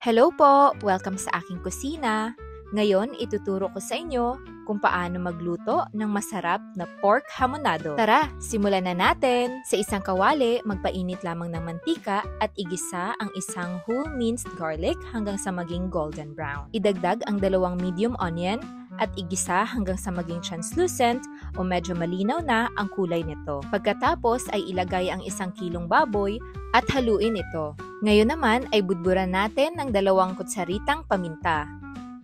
Hello po! Welcome sa aking kusina. Ngayon, ituturo ko sa inyo kung paano magluto ng masarap na pork hamonado. Tara, simulan na natin! Sa isang kawali, magpainit lamang ng mantika at igisa ang isang whole minced garlic hanggang sa maging golden brown. Idagdag ang 2 medium onion at igisa hanggang sa maging translucent o medyo malinaw na ang kulay nito. Pagkatapos ay ilagay ang 1 kilong baboy at haluin ito. Ngayon naman ay budburan natin ng 2 kutsaritang paminta.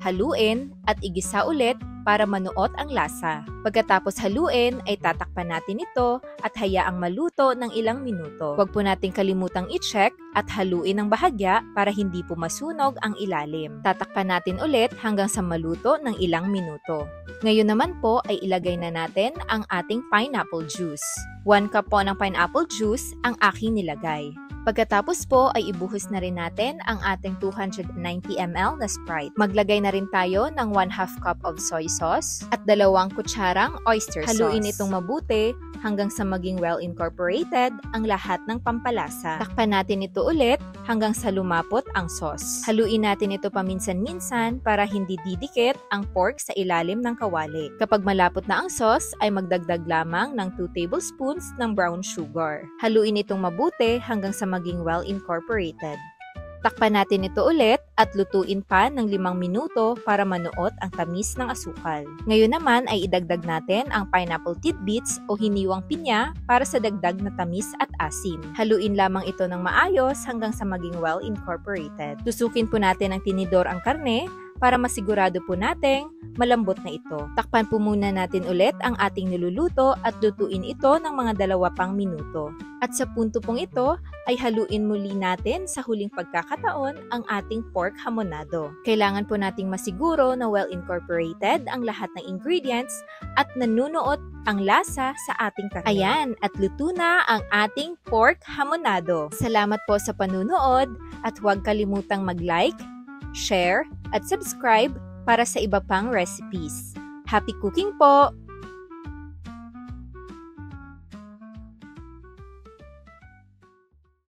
Haluin at igisa ulit para manuot ang lasa. Pagkatapos haluin ay tatakpan natin ito at hayaang maluto ng ilang minuto. Huwag po nating kalimutang i-check at haluin ng bahagya para hindi po masunog ang ilalim. Tatakpan natin ulit hanggang sa maluto ng ilang minuto. Ngayon naman po ay ilagay na natin ang ating pineapple juice. 1 cup po ng pineapple juice ang aking nilagay. Pagkatapos po ay ibuhos na rin natin ang ating 290 ml na Sprite. Maglagay na rin tayo ng 1/2 cup of soy sauce at 2 kutsarang oyster sauce. Haluin itong mabuti hanggang sa maging well-incorporated ang lahat ng pampalasa. Takpan natin ito ulit hanggang sa lumapot ang sauce. Haluin natin ito paminsan-minsan para hindi didikit ang pork sa ilalim ng kawali. Kapag malapot na ang sauce, ay magdagdag lamang ng 2 tablespoons ng brown sugar. Haluin itong mabuti hanggang sa maging well-incorporated. Takpan natin ito ulit at lutuin pa ng 5 minuto para manuot ang tamis ng asukal. Ngayon naman ay idagdag natin ang pineapple tidbits o hiniwang pinya para sa dagdag na tamis at asim. Haluin lamang ito ng maayos hanggang sa maging well-incorporated. Tusukin po natin ng tinidor ang karne para masigurado po nating malambot na ito. Takpan po muna natin ulit ang ating niluluto at lutuin ito ng mga 2 pang minuto. At sa punto pong ito ay haluin muli natin sa huling pagkakataon ang ating pork hamonado. Kailangan po nating masiguro na well-incorporated ang lahat ng ingredients at nanunuot ang lasa sa ating karne. Ayan, at luto na ang ating pork hamonado. Salamat po sa panunood at huwag kalimutang mag-like, share, at subscribe para sa iba pang recipes. Happy cooking po!